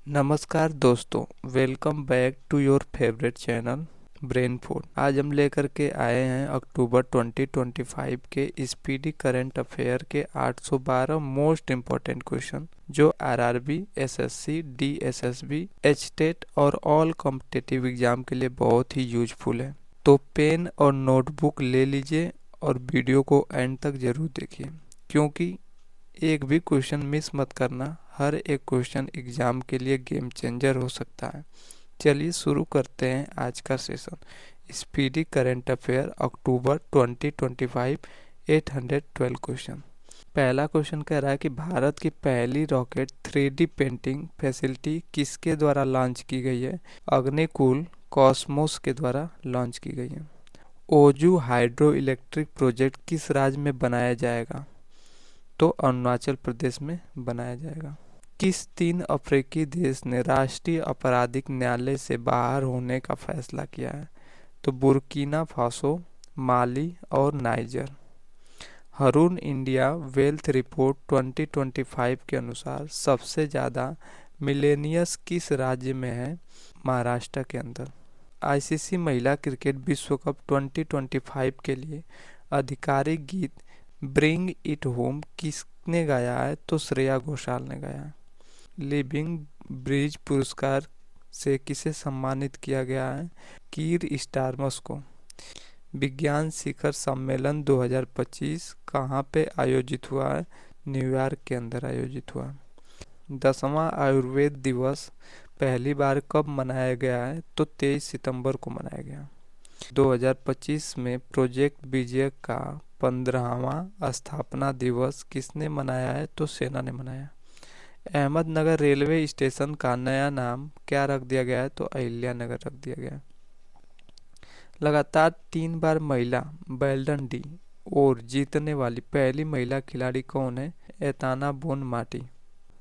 नमस्कार दोस्तों, welcome back to your favourite channel brain food. आज हम लेकर के आए हैं अक्टूबर 2025 के स्पीडी करंट अफेयर के 812 मोस्ट इम्पॉर्टेंट क्वेश्चन जो आरआरबी, एसएससी, डीएसएसबी, एचटेट और ऑल कॉम्पिटिटिव एग्जाम के लिए बहुत ही यूजफुल है। तो पेन और नोटबुक ले लीजिए और वीडियो को एंड तक जरूर देखिए, क्योंकि एक भी क्वेश्चन मिस मत करना। हर एक क्वेश्चन एग्जाम के लिए गेम चेंजर हो सकता है। चलिए शुरू करते हैं आज का सेशन। स्पीडी करंट अफेयर अक्टूबर 2025 812 क्वेश्चन। पहला क्वेश्चन कह रहा है कि भारत की पहली रॉकेट 3D पेंटिंग फैसिलिटी किसके द्वारा लॉन्च की गई है? अग्निकुल कॉस्मोस के द्वारा लॉन्च की गई है। ओजू हाइड्रो इलेक्ट्रिक प्रोजेक्ट किस राज्य में बनाया जाएगा? तो अरुणाचल प्रदेश में बनाया जाएगा। किस 3 अफ्रीकी देश ने राष्ट्रीय आपराधिक न्यायालय से बाहर होने का फैसला किया है? तो बुर्किना फासो, माली और niger. Haroon India wealth report 2025 के अनुसार सबसे ज़्यादा मिलेनियस किस राज्य में है? महाराष्ट्र के अंदर। आईसीसी महिला क्रिकेट विश्व कप 2025 के लिए आधिकारिक गीत ब्रिंग इट होम किसने गाया है? तो श्रेया घोषाल ने गाया है। लिविंग ब्रिज पुरस्कार से किसे सम्मानित किया गया है? कीर स्टारमस को। विज्ञान शिखर सम्मेलन 2025 कहाँ पे आयोजित हुआ है? न्यूयॉर्क के अंदर आयोजित हुआ। 10वां आयुर्वेद दिवस पहली बार कब मनाया गया है? तो 23 सितंबर को मनाया गया। 2025 में प्रोजेक्ट विजय का 15वां स्थापना दिवस किसने मनाया है? तो सेना ने मनाया। अहमदनगर रेलवे स्टेशन का नया नाम क्या रख दिया गया है? तो अहिल्या नगर रख दिया गया। लगातार 3 बार महिला बेल्डन डी और जीतने वाली पहली महिला खिलाड़ी कौन है? एताना बोन माटी।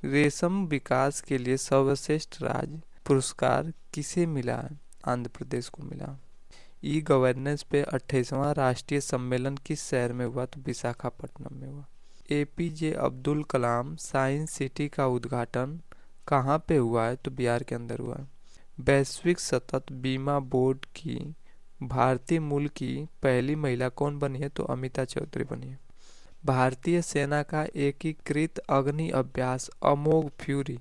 रेशम विकास के लिए सर्वश्रेष्ठ राज्य पुरस्कार किसे मिला है? आंध्र प्रदेश को मिला। ई गवर्नेंस पे 28वां राष्ट्रीय सम्मेलन किस शहर में हुआ? तो विशाखापट्टनम में हुआ। APJ Abdul Kalam science city का उद्घाटन कहाँ पे हुआ है? तो बिहार के अंदर हुआ है। वैश्विक सतत बीमा बोर्ड की भारतीय मूल की पहली महिला कौन बनी है? तो अमिता चौधरी बनी है। भारतीय सेना का एकीकृत अग्नि अभ्यास अमोघ फ्यूरी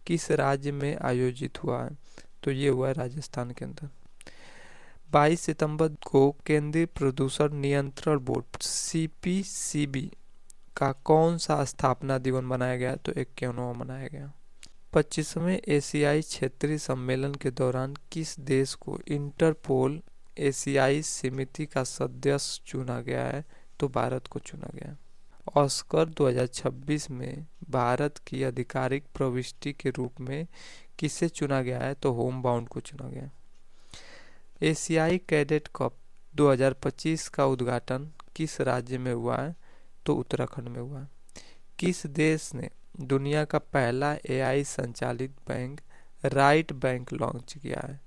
किस राज्य में आयोजित हुआ है? तो ये हुआ है राजस्थान के अंदर। 22 सितंबर को केंद्रीय प्रदूषण नियंत्रण बोर्ड सीपीसीबी का कौन सा स्थापना दिवस मनाया गया? तो 51वां मनाया गया। 25वें एशियाई क्षेत्रीय सम्मेलन के दौरान किस देश को इंटरपोल एशियाई समिति का सदस्य चुना गया है? तो भारत को चुना गया। ऑस्कर 2026 में भारत की आधिकारिक प्रविष्टि के रूप में किसे चुना गया है? तो होम बाउंड को चुना गया। एशियाई कैडेट कप 2025 का उद्घाटन किस राज्य में हुआ है? तो उत्तराखंड में हुआ है। किस देश ने दुनिया का पहला एआई संचालित बैंक राइट बैंक लॉन्च किया है?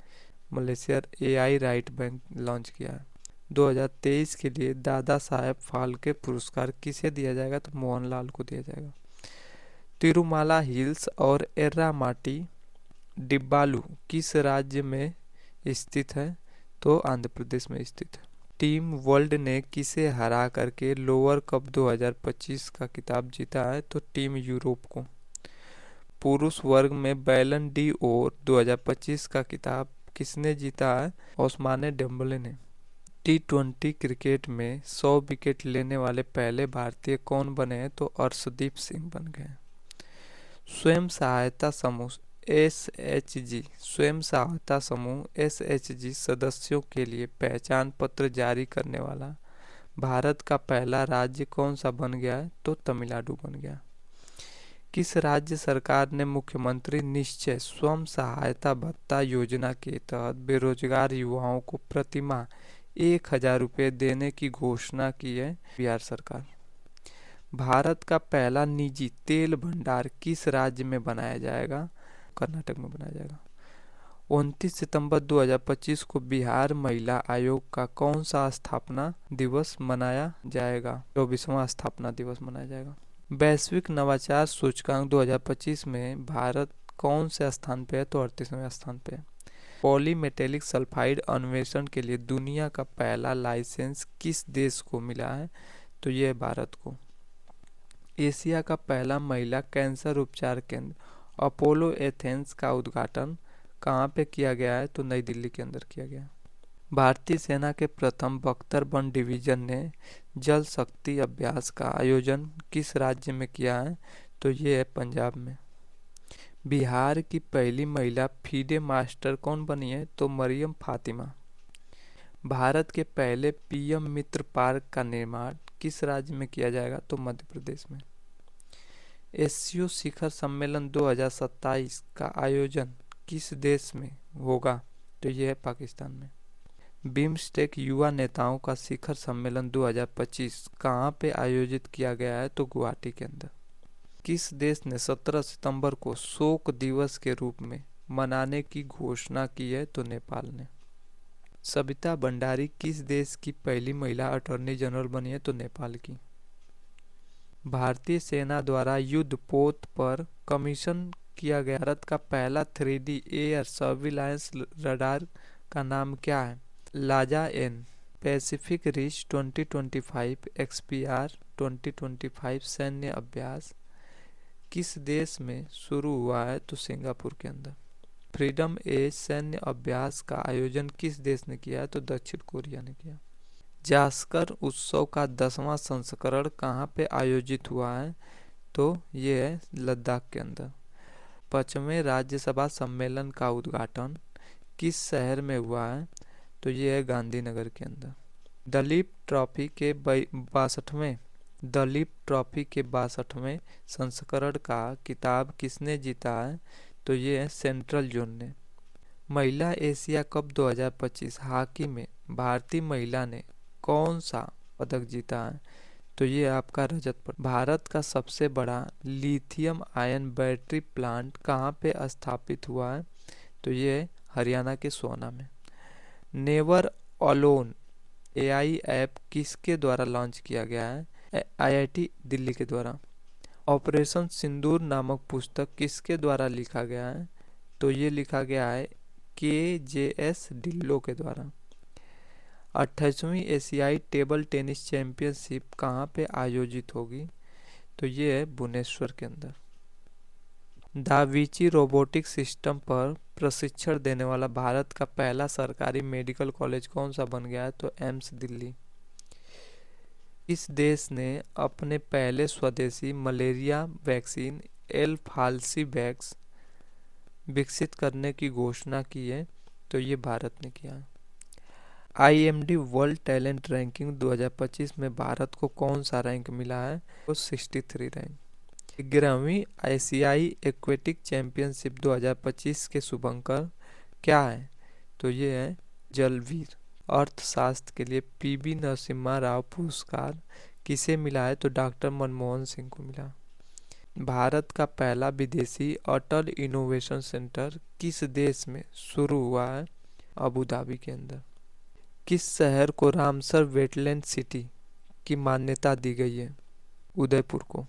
Malaysia AI right bank launch किया है। 2023 के लिए दादा साहेब फाल्के पुरस्कार किसे दिया जाएगा? तो मोहनलाल को दिया जाएगा। तिरुमाला हिल्स और एर्रामाटी डिब्बालू किस राज्य में स्थित है? तो आंध्र प्रदेश में स्थित है। टीम वर्ल्ड ने किसे हरा करके लोअर कप 2025 का खिताब जीता है? तो टीम यूरोप को। पुरुष वर्ग में बैलन डी और 2025 का खिताब किसने जीता है? ओस्माने डेम्बले ने। टी20 क्रिकेट में 100 विकेट लेने वाले पहले भारतीय कौन बने हैं? तो अर्शदीप सिंह बन गए। स्वयं सहायता समूह एसएचजी स्वयं सहायता समूह एसएचजी सदस्यों के लिए पहचान पत्र जारी करने वाला भारत का पहला राज्य कौन सा बन गया है? तो तमिलनाडु बन गया। किस राज्य सरकार ने मुख्यमंत्री निश्चय स्वयं सहायता भत्ता योजना के तहत बेरोजगार युवाओं को प्रतिमाह 1000 रुपये देने की घोषणा की है? बिहार सरकार। भारत का पहला निजी तेल भंडार किस राज्य में बनाया जाएगा? कर्नाटक में बनाया जाएगा। 29 सितंबर 2025 को बिहार महिला आयोग का कौन सा स्थापना दिवस मनाया जाएगा? 24वां स्थापना दिवस मनाया जाएगा। वैश्विक नवाचार सूचकांक 2025 में भारत कौन से स्थान पे है? तो 38वें स्थान पे है। पॉलीमेटेलिक सल्फाइड अन्वेषण के लिए दुनिया का पहला लाइसेंस किस देश को मिला है? तो ये है भारत को। एशिया का पहला महिला कैंसर उपचार केंद्र अपोलो एथेंस का उद्घाटन कहाँ पे किया गया है? तो नई दिल्ली के अंदर किया गया। भारतीय सेना के प्रथम बख्तरबंद डिवीजन ने जल शक्ति अभ्यास का आयोजन किस राज्य में किया है? तो ये है पंजाब में। बिहार की पहली महिला फीडे मास्टर कौन बनी है? तो मरियम फातिमा। भारत के पहले पीएम मित्र पार्क का निर्माण किस राज्य में किया जाएगा? तो मध्य प्रदेश में। एससीओ शिखर सम्मेलन 2027 का आयोजन किस देश में होगा? तो यह है पाकिस्तान में। बिम्स्टेक युवा नेताओं का शिखर सम्मेलन 2025 कहाँ पे आयोजित किया गया है? तो गुवाहाटी के अंदर। किस देश ने 17 सितंबर को शोक दिवस के रूप में मनाने की घोषणा की है? तो नेपाल ने। सबिता भंडारी किस देश की पहली महिला अटॉर्नी जनरल बनी है? तो नेपाल की। भारतीय सेना द्वारा युद्धपोत पर कमीशन किया गया भारत का पहला 3D एयर सर्विलांस रडार का नाम क्या है? लाजा एन। पैसिफिक रिच 2025 XPR 2025 सैन्य अभ्यास किस देश में शुरू हुआ है? तो सिंगापुर के अंदर। फ्रीडम एज सैन्य अभ्यास का आयोजन किस देश ने किया है? तो दक्षिण कोरिया ने किया। जास्कर उत्सव का 10वां संस्करण कहाँ पे आयोजित हुआ है? तो ये है लद्दाख के अंदर। 5वें राज्यसभा सम्मेलन का उद्घाटन किस शहर में हुआ है? तो ये है गांधीनगर के अंदर। दलीप ट्रॉफी के 62वें संस्करण का किताब किसने जीता है? तो ये है सेंट्रल जोन ने। महिला एशिया कप 2025 हॉकी में भारतीय महिला ने कौन सा पदक जीता है? तो ये आपका रजत पदक। भारत का सबसे बड़ा लिथियम आयन बैटरी प्लांट कहाँ पे स्थापित हुआ है? तो ये है हरियाणा के सोना में। नेवर अलोन AI ऐप किसके द्वारा लॉन्च किया गया है? IIT दिल्ली के द्वारा। ऑपरेशन सिंदूर नामक पुस्तक किसके द्वारा लिखा गया है? तो ये लिखा गया है KJS ढिल्लों के द्वारा। 28वीं एशियाई टेबल टेनिस चैंपियनशिप कहाँ पे आयोजित होगी? तो ये है भुवनेश्वर के अंदर। दा विंची रोबोटिक सिस्टम पर प्रशिक्षण देने वाला भारत का पहला सरकारी मेडिकल कॉलेज कौन सा बन गया है? तो एम्स दिल्ली। इस देश ने अपने पहले स्वदेशी मलेरिया वैक्सीन एल्फाल्सीवैक्स विकसित करने की घोषणा की है? तो ये भारत ने किया है। IMD वर्ल्ड टैलेंट रैंकिंग 2025 में भारत को कौन सा रैंक मिला है? तो 63 रैंक। 11वीं एशियाई एक्वेटिक चैंपियनशिप 2025 के शुभंकर क्या है? तो ये है जलवीर। अर्थशास्त्र के लिए PV नरसिम्हा राव पुरस्कार किसे मिला है? तो डॉक्टर मनमोहन सिंह को मिला। भारत का पहला विदेशी अटल इनोवेशन सेंटर किस देश में शुरू हुआ है? अबू धाबी के अंदर। किस शहर को रामसर वेटलैंड सिटी की मान्यता दी गई है? उदयपुर को।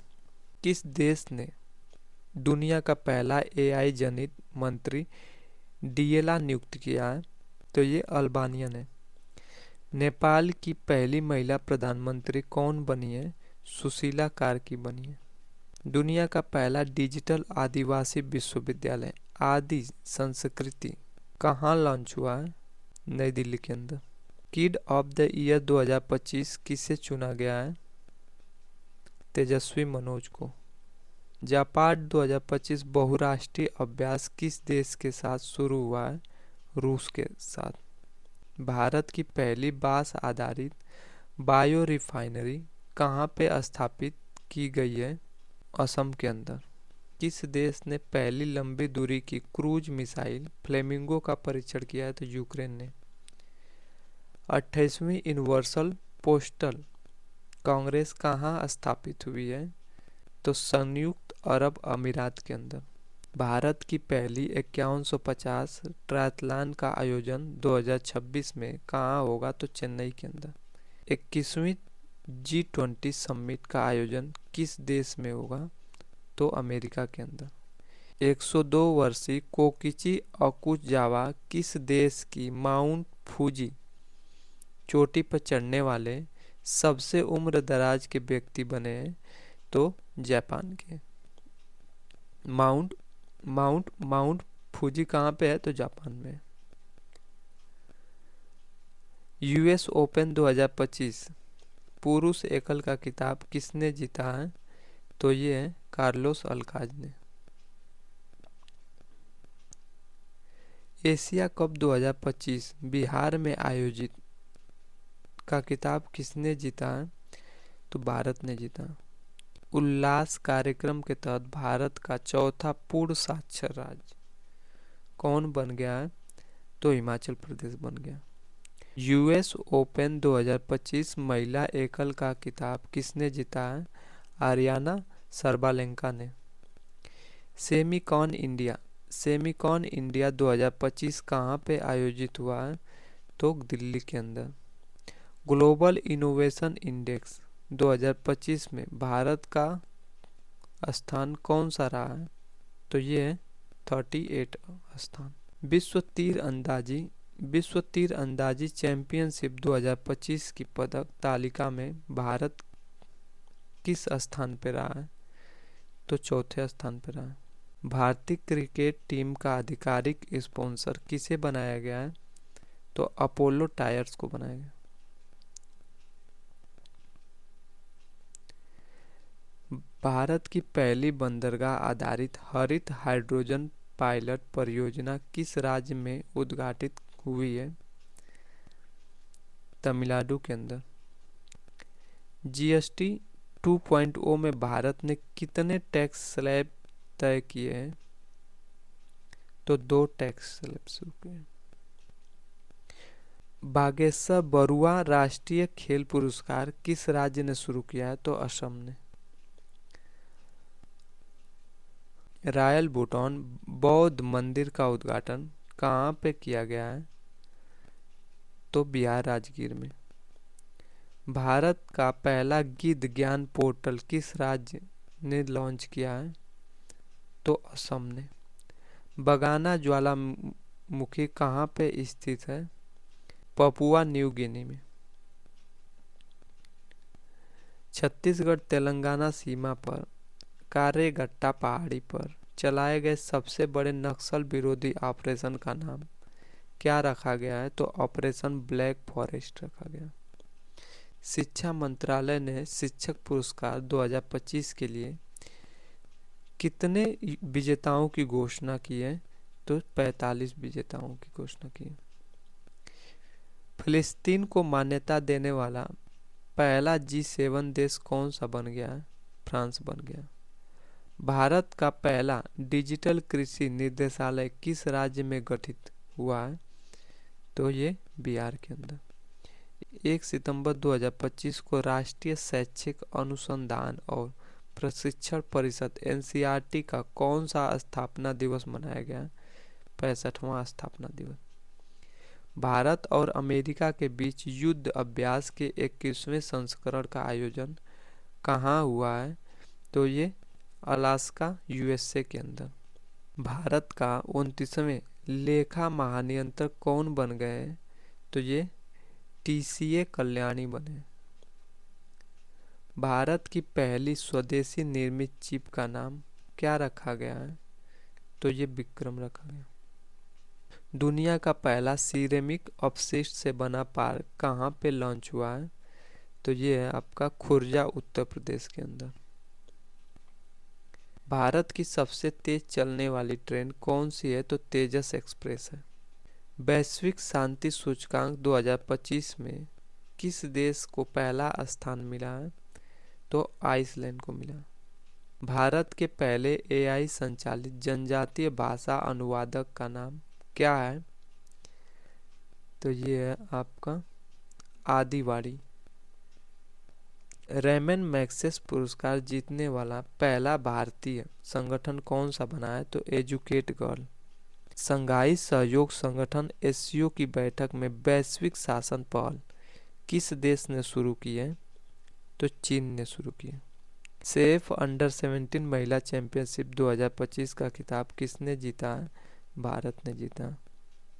किस देश ने दुनिया का पहला AI जनित मंत्री DLA नियुक्त किया है? तो ये अल्बानिया ने। नेपाल की पहली महिला प्रधानमंत्री कौन बनी है? सुशीला कार्की बनी है। दुनिया का पहला डिजिटल आदिवासी विश्वविद्यालय आदि संस्कृति कहाँ लॉन्च हुआ है? नई दिल्ली के अंदर। किड ऑफ द ईयर 2025 किसे चुना गया है? तेजस्वी मनोज को। जापान 2025 बहुराष्ट्रीय अभ्यास किस देश के साथ शुरू हुआ है? रूस के साथ। भारत की पहली बांस आधारित बायो रिफाइनरी कहाँ पे स्थापित की गई है? असम के अंदर। किस देश ने पहली लंबी दूरी की क्रूज मिसाइल फ्लेमिंगो का परीक्षण किया है? तो यूक्रेन ने। 28वीं यूनिवर्सल पोस्टल कांग्रेस कहाँ स्थापित हुई है? तो संयुक्त अरब अमीरात के अंदर। भारत की पहली 5150 ट्रायथलॉन का आयोजन 2026 में कहाँ होगा? तो चेन्नई के अंदर। 21वीं G20 समिट का आयोजन किस देश में होगा? तो अमेरिका के अंदर। 102 वर्षीय कोकिची ओकुजावा किस देश की माउंट फूजी चोटी पर चढ़ने वाले सबसे उम्र दराज के व्यक्ति बने हैं? तो जापान के। माउंट माउंट माउंट फूजी कहाँ पे है? तो जापान में। यूएस ओपन 2025 पुरुष एकल का खिताब किसने जीता है? तो ये है कार्लोस अल्काज ने। एशिया कप 2025 बिहार में आयोजित का खिताब किसने जीता है? तो भारत ने जीता। उल्लास कार्यक्रम के तहत भारत का चौथा पूर्ण साक्षर राज्य कौन बन गया है? तो हिमाचल प्रदेश बन गया। यूएस ओपन 2025 महिला एकल का खिताब किसने जीता है? आर्याना सरबालेंका ने। सेमिकॉन इंडिया 2025 कहाँ पे आयोजित हुआ है? तो दिल्ली के अंदर। ग्लोबल इनोवेशन इंडेक्स 2025 में भारत का स्थान कौन सा रहा है? तो ये है 38 स्थान। विश्व तीर अंदाजी चैंपियनशिप 2025 की पदक तालिका में भारत किस स्थान पर रहा है? तो चौथे स्थान पर रहा है। भारतीय क्रिकेट टीम का आधिकारिक स्पॉन्सर किसे बनाया गया है? तो अपोलो टायर्स को बनाया गया। भारत की पहली बंदरगाह आधारित हरित हाइड्रोजन पायलट परियोजना किस राज्य में उद्घाटित हुई है? तमिलनाडु के अंदर। जीएसटी 2.0 में भारत ने कितने टैक्स स्लैब तय किए हैं? तो 2 टैक्स स्लैब शुरू किए। बागेश्वर बरुआ राष्ट्रीय खेल पुरस्कार किस राज्य ने शुरू किया है? तो असम ने। रॉयल भूटान बौद्ध मंदिर का उद्घाटन कहाँ पे किया गया है? तो बिहार राजगीर में। भारत का पहला गिद्ध ज्ञान पोर्टल किस राज्य ने लॉन्च किया है? तो असम ने। बगाना ज्वालामुखी कहाँ पे स्थित है? पपुआ न्यू गिनी में। छत्तीसगढ़ तेलंगाना सीमा पर कार्यगट्टा पहाड़ी पर चलाए गए सबसे बड़े नक्सल विरोधी ऑपरेशन का नाम क्या रखा गया है? तो ऑपरेशन ब्लैक फॉरेस्ट रखा गया। शिक्षा मंत्रालय ने शिक्षक पुरस्कार 2025 के लिए कितने विजेताओं की घोषणा की है? तो 45 विजेताओं की घोषणा की है। फिलिस्तीन को मान्यता देने वाला पहला G7 देश कौन सा बन गया है? फ्रांस बन गया। भारत का पहला डिजिटल कृषि निदेशालय किस राज्य में गठित हुआ है? तो ये बिहार के अंदर। 1 सितंबर 2025 को राष्ट्रीय शैक्षिक अनुसंधान और प्रशिक्षण परिषद NCERT का कौन सा स्थापना दिवस मनाया गया? 65वां स्थापना दिवस। भारत और अमेरिका के बीच युद्ध अभ्यास के 21वें संस्करण का आयोजन कहाँ हुआ है? तो ये अलास्का USA के अंदर। भारत का 29वें लेखा महानियंत्रक कौन बन गए? तो ये TCA कल्याणी बने। भारत की पहली स्वदेशी निर्मित चिप का नाम क्या रखा गया है? तो ये विक्रम रखा गया। दुनिया का पहला सिरेमिक अपशिष्ट से बना पार्क कहाँ पे लॉन्च हुआ है? तो ये है आपका खुर्जा उत्तर प्रदेश के अंदर। भारत की सबसे तेज चलने वाली ट्रेन कौन सी है? तो तेजस एक्सप्रेस है। वैश्विक शांति सूचकांक 2025 में किस देश को पहला स्थान मिला है? तो आइसलैंड को मिला। भारत के पहले AI संचालित जनजातीय भाषा अनुवादक का नाम क्या है? तो ये है आपका आदिवाड़ी। रेमन मैग्सेस पुरस्कार जीतने वाला पहला भारतीय संगठन कौन सा बना है? तो एजुकेट गर्ल। संघाई सहयोग संगठन SCO की बैठक में वैश्विक शासन पहल किस देश ने शुरू की है? तो चीन ने शुरू की है। सेफ अंडर 17 महिला चैंपियनशिप 2025 का खिताब किसने जीता? भारत ने जीता।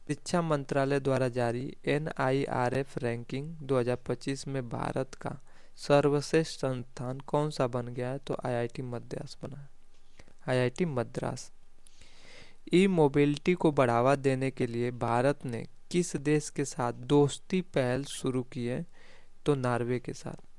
शिक्षा मंत्रालय द्वारा जारी NIRF रैंकिंग 2025 में भारत का सर्वश्रेष्ठ संस्थान कौन सा बन गया है? तो IIT मद्रास बना। IIT मद्रास। ई मोबिलिटी को बढ़ावा देने के लिए भारत ने किस देश के साथ दोस्ती पहल शुरू की है? तो नॉर्वे के साथ।